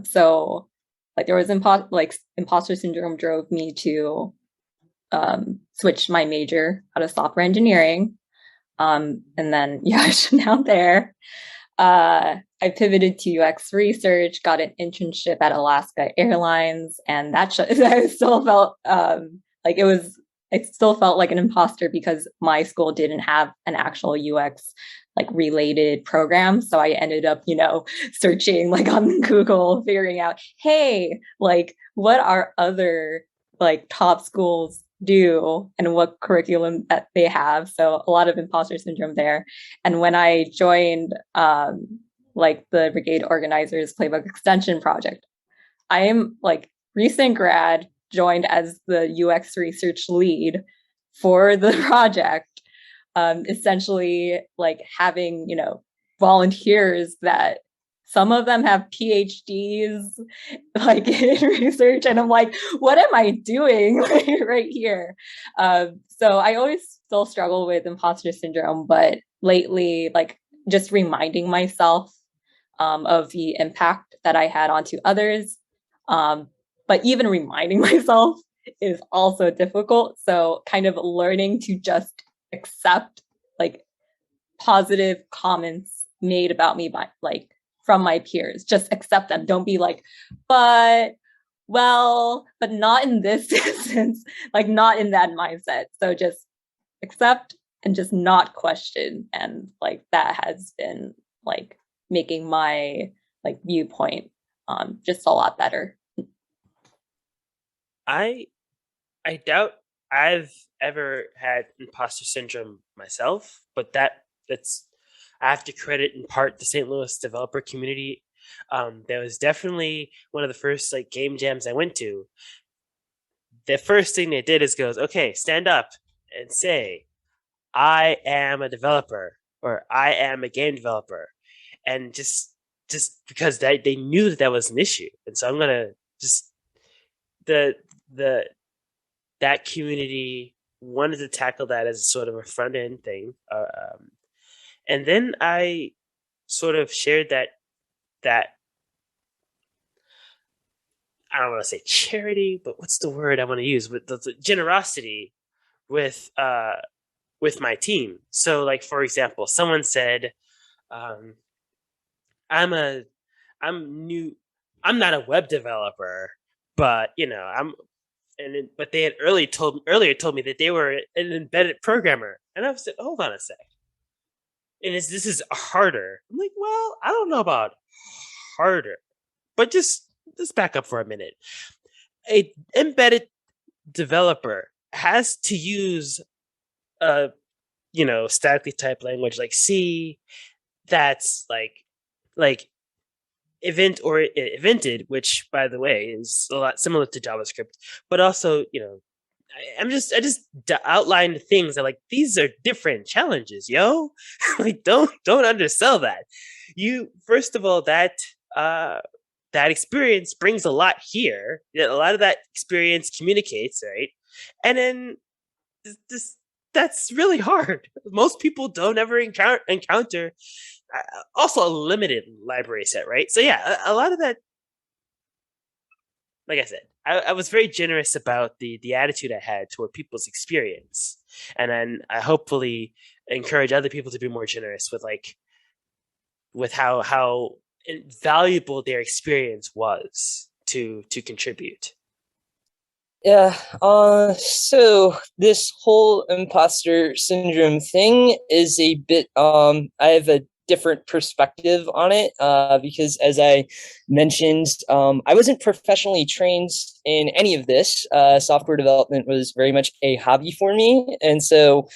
so like there was imposter syndrome drove me to switch my major out of software engineering. And then I shut down there. I pivoted to UX research, got an internship at Alaska Airlines, and I still felt like it was. I still felt like an imposter because my school didn't have an actual UX like related program. So I ended up, searching like on Google, figuring out, hey, like what are other like top schools do and what curriculum that they have. So a lot of imposter syndrome there. And when I joined like the Brigade Organizers Playbook Extension Project, I am like recent grad, joined as the UX research lead for the project, essentially like having, volunteers that some of them have PhDs like in research. And I'm like, what am I doing right here? So I always still struggle with imposter syndrome, but lately, like just reminding myself of the impact that I had onto others. But even reminding myself is also difficult. So kind of learning to just accept like positive comments made about me by like from my peers. Just accept them. Don't be like, but not in this sense, like not in that mindset. So just accept and just not question. And like that has been like making my like viewpoint just a lot better. I doubt I've ever had imposter syndrome myself, but that's I have to credit in part the St. Louis developer community. That was definitely one of the first like game jams I went to. The first thing they did is goes, okay, stand up and say, I am a developer or I am a game developer. And just because they knew that was an issue. And so I'm gonna just the that community wanted to tackle that as sort of a front end thing. And then I sort of shared that I don't want to say charity, but what's the word I want to use with the generosity with my team. So, like for example, someone said, "I'm new. I'm not a web developer, but but they had earlier told me that they were an embedded programmer, and I said, hold on a sec. And this is harder. I'm like, well, I don't know about harder, but just back up for a minute. A embedded developer has to use a statically typed language like C that's like evented, which by the way is a lot similar to JavaScript, but also I just outlined things that like these are different challenges, yo. Like don't undersell that. You first of all that experience brings a lot here. A lot of that experience communicates, right? And then that's really hard. Most people don't ever encounter also a limited library set, right? So yeah, a lot of that. Like I said, I was very generous about the attitude I had toward people's experience, and then I hopefully encourage other people to be more generous with how valuable their experience was to contribute. Yeah. So this whole imposter syndrome thing is a bit. I have a different perspective on it because, as I mentioned, I wasn't professionally trained in any of this. Software development was very much a hobby for me, and so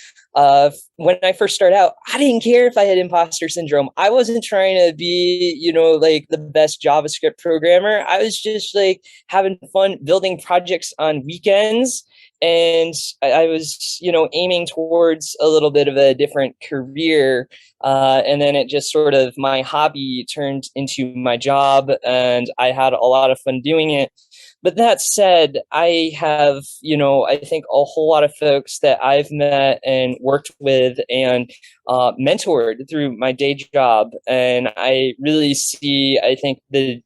when I first started out, I didn't care if I had imposter syndrome. I wasn't trying to be, like the best JavaScript programmer. I was just like having fun building projects on weekends and I was, aiming towards a little bit of a different career. And then it just sort of, my hobby turned into my job, and I had a lot of fun doing it. But that said, I have, I think a whole lot of folks that I've met and worked with and mentored through my day job. And I really see, I think, the,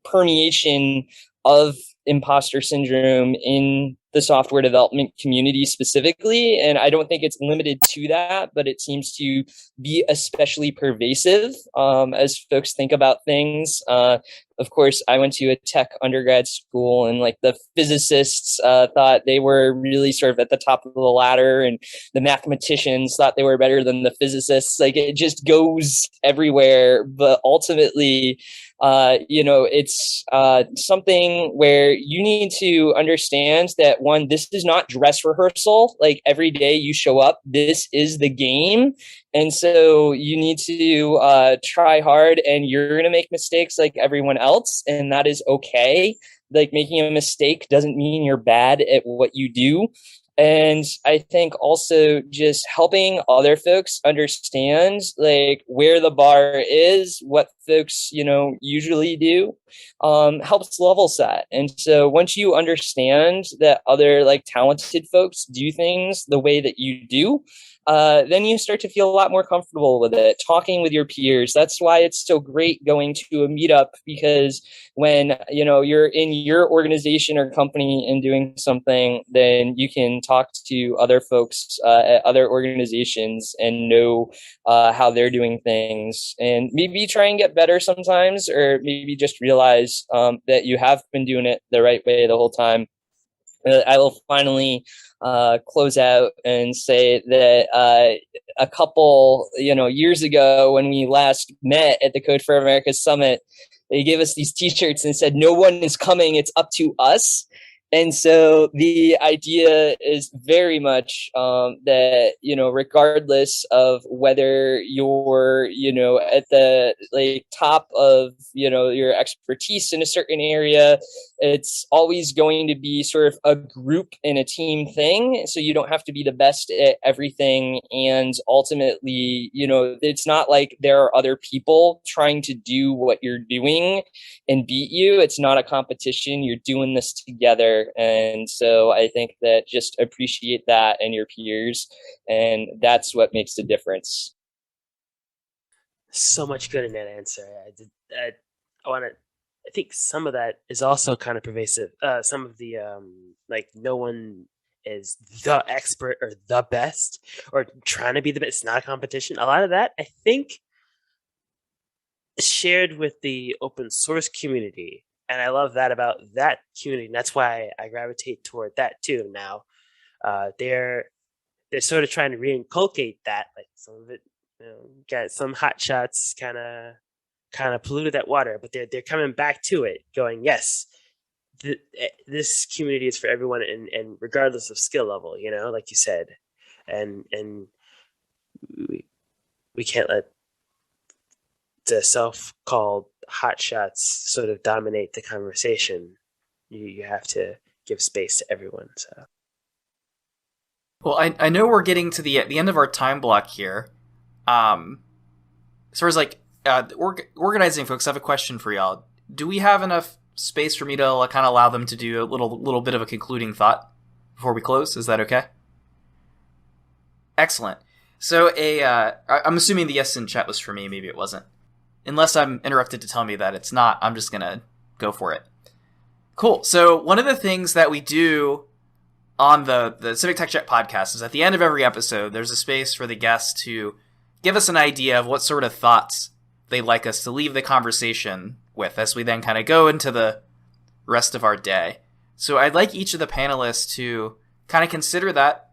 permeation of imposter syndrome in the software development community specifically. And I don't think it's limited to that, but it seems to be especially pervasive as folks think about things. Of course, I went to a tech undergrad school, and like the physicists thought they were really sort of at the top of the ladder, and the mathematicians thought they were better than the physicists. Like, it just goes everywhere. But ultimately, it's something where you need to understand that, one, this is not dress rehearsal. Like, every day you show up, this is the game. And so you need to try hard, and you're going to make mistakes like everyone else. And that is okay. Like, making a mistake doesn't mean you're bad at what you do. And I think also just helping other folks understand like where the bar is, what folks, usually do, helps level set. And so once you understand that other like talented folks do things the way that you do, then you start to feel a lot more comfortable with it, talking with your peers. That's why it's so great going to a meetup, because when, you're in your organization or company and doing something, then you can talk to other folks at other organizations and know how they're doing things, and maybe try and get better sometimes, or maybe just realize that you have been doing it the right way the whole time. I will finally close out and say that a couple, years ago, when we last met at the Code for America Summit, they gave us these T-shirts and said, "No one is coming, it's up to us." And so the idea is very much that, regardless of whether you're, at the like top of, your expertise in a certain area, it's always going to be sort of a group and a team thing. So you don't have to be the best at everything. And ultimately, it's not like there are other people trying to do what you're doing and beat you. It's not a competition. You're doing this together. And so I think that just appreciate that and your peers, and that's what makes the difference. So much good in that answer. I think some of that is also kind of pervasive. Some of the like, no one is the expert or the best or trying to be the best. It's not a competition. A lot of that, I think, is shared with the open source community. And I love that about that community. And that's why I gravitate toward that too. Now, they're sort of trying to reinculcate that. Like, some of it, got some hot shots kind of polluted that water, but they're coming back to it, going, yes, this community is for everyone, and regardless of skill level, like you said, and we can't let the self-called hot shots sort of dominate the conversation. You have to give space to everyone. So, well, I know we're getting to the end of our time block here. As far as like organizing folks, I have a question for y'all. Do we have enough space for me to kind of allow them to do a little bit of a concluding thought before we close? Is that okay? Excellent. So I'm assuming the yes in chat was for me. Maybe it wasn't. Unless I'm interrupted to tell me that it's not, I'm just going to go for it. Cool. So one of the things that we do on the Civic Tech Chat podcast is at the end of every episode, there's a space for the guests to give us an idea of what sort of thoughts they'd like us to leave the conversation with as we then kind of go into the rest of our day. So I'd like each of the panelists to kind of consider that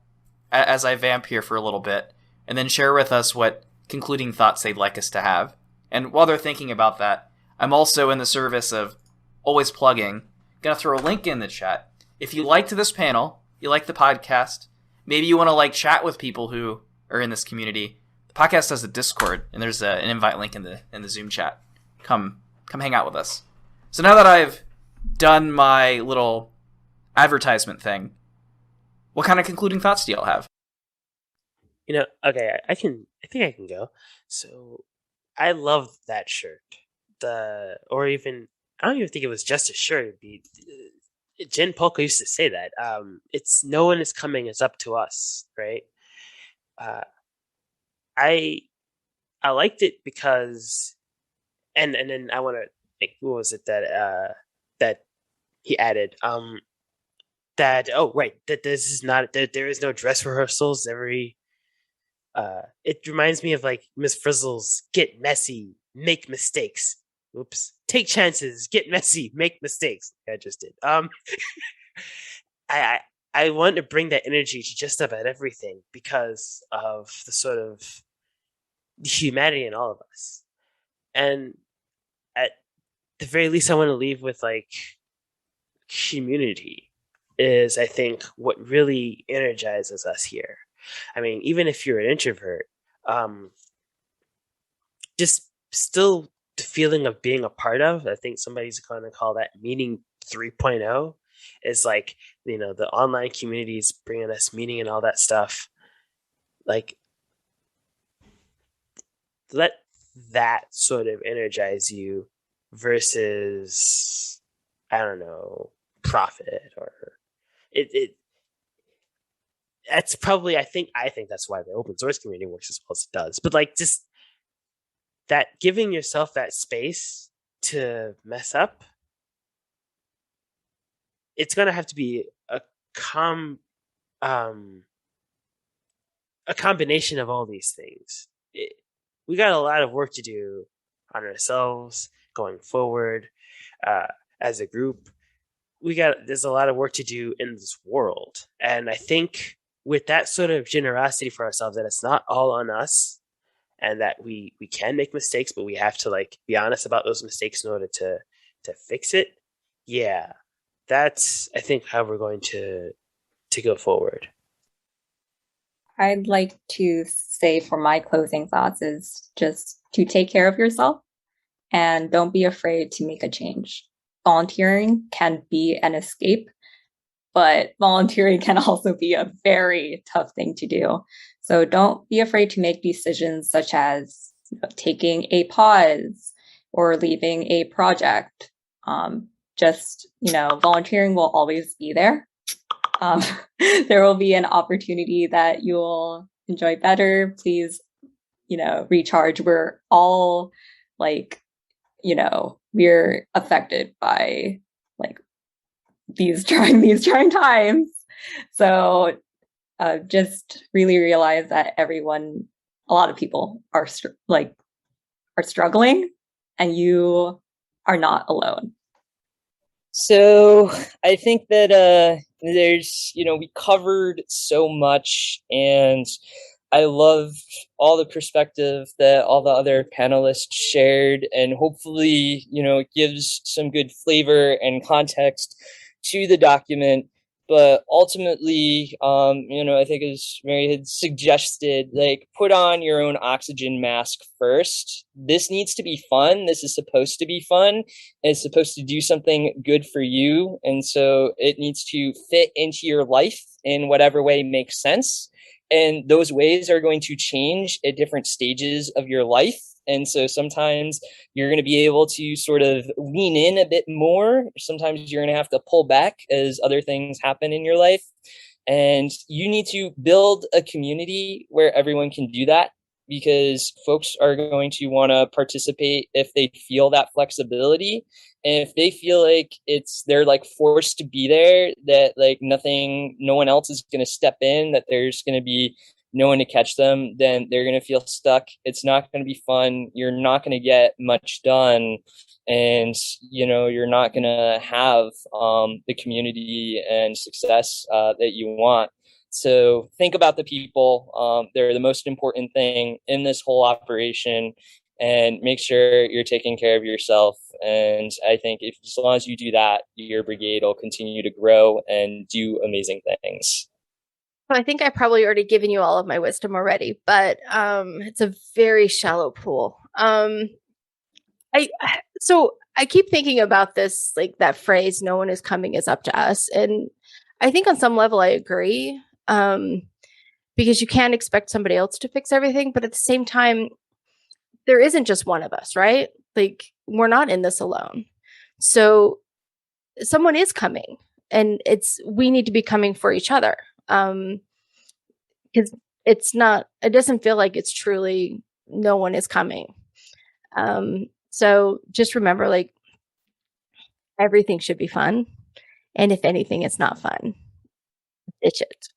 as I vamp here for a little bit, and then share with us what concluding thoughts they'd like us to have. And while they're thinking about that, I'm also in the service of always plugging. Gonna throw a link in the chat. If you liked this panel, you like the podcast, maybe you want to chat with people who are in this community, the podcast has a Discord, and there's an invite link in the Zoom chat. Come hang out with us. So now that I've done my little advertisement thing, What kind of concluding thoughts do y'all have? Okay, I think I can go. So I love that shirt. Or even, I don't even think it was just a shirt. It'd be, Jen Polka used to say that. It's no one is coming, it's up to us, right? Uh, I I liked it because, and then I want to, like, what was it that he added? That, oh right, that this is not, that there is no dress rehearsals. It reminds me of like Miss Frizzle's "Get Messy, Make Mistakes." Oops. Take chances, get messy, make mistakes. I just did. I I want to bring that energy to just about everything because of the sort of humanity in all of us. And at the very least, I want to leave with like community is, I think, what really energizes us here. I mean, even if you're an introvert, um, just still the feeling of being a part of, I think somebody's going to call that meaning 3.0, is like, the online communities bringing us meaning and all that stuff. Like, let that sort of energize you versus, I don't know, profit or it that's probably, I think that's why the open source community works as well as it does. But like, just that giving yourself that space to mess up, it's gonna have to be com a combination of all these things. We got a lot of work to do on ourselves going forward, as a group. There's a lot of work to do in this world, and I think with that sort of generosity for ourselves, that it's not all on us, and that we can make mistakes, but we have to like be honest about those mistakes in order to fix it. Yeah, that's, I think, how we're going to go forward. I'd like to say for my closing thoughts is just to take care of yourself and don't be afraid to make a change. Volunteering can be an escape, but volunteering can also be a very tough thing to do. So don't be afraid to make decisions such as taking a pause or leaving a project. Volunteering will always be there. There will be an opportunity that you'll enjoy better. Please, recharge. We're all we're affected by like these trying times. So just really realize that a lot of people are struggling, and you are not alone. So I think that we covered so much, and I love all the perspective that all the other panelists shared, and hopefully, it gives some good flavor and context to the document. But ultimately, I think, as Mary had suggested, like, put on your own oxygen mask first. This needs to be fun. This is supposed to be fun. It's supposed to do something good for you. And so it needs to fit into your life in whatever way makes sense. And those ways are going to change at different stages of your life. And so sometimes you're going to be able to sort of lean in a bit more. Sometimes you're going to have to pull back as other things happen in your life. And you need to build a community where everyone can do that, because folks are going to want to participate if they feel that flexibility. And if they feel like they're like forced to be there, that like no one else is going to step in, that there's going to be no one to catch them, then they're going to feel stuck. It's not going to be fun. You're not going to get much done. And, you're not going to have the community and success that you want. So think about the people. They're the most important thing in this whole operation, and make sure you're taking care of yourself. And I think as long as you do that, your brigade will continue to grow and do amazing things. I think I probably already given you all of my wisdom already, but it's a very shallow pool. So I keep thinking about this, like that phrase, "No one is coming, it's up to us." And I think on some level I agree, because you can't expect somebody else to fix everything, but at the same time, there isn't just one of us, right? Like, we're not in this alone. So someone is coming, and we need to be coming for each other. Because it doesn't feel like it's truly no one is coming. So just remember, like, everything should be fun. And if anything, it's not fun, ditch it.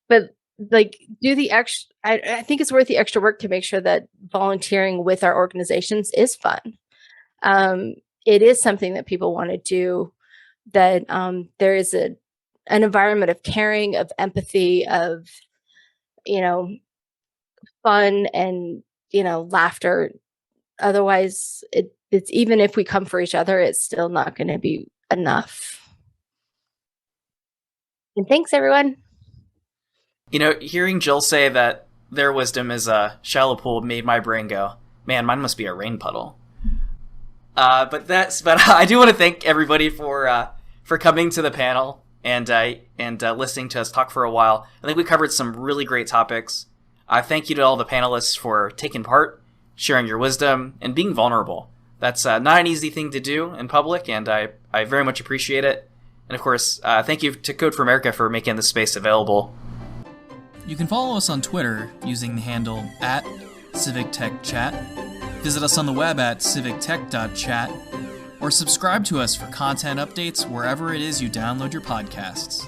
But like, do the extra, I think it's worth the extra work to make sure that volunteering with our organizations is fun. It is something that people want to do, that there is an environment of caring, of empathy, of, fun and, laughter. Otherwise, it's even if we come for each other, it's still not going to be enough. And thanks, everyone. Hearing Jill say that their wisdom is a shallow pool made my brain go, man, mine must be a rain puddle. But I do want to thank everybody for coming to the panel and listening to us talk for a while. I think we covered some really great topics. Thank you to all the panelists for taking part, sharing your wisdom, and being vulnerable. That's not an easy thing to do in public, and I very much appreciate it. And of course, thank you to Code for America for making this space available. You can follow us on Twitter using the handle @CivicTechChat, visit us on the web at civictech.chat, or subscribe to us for content updates wherever it is you download your podcasts.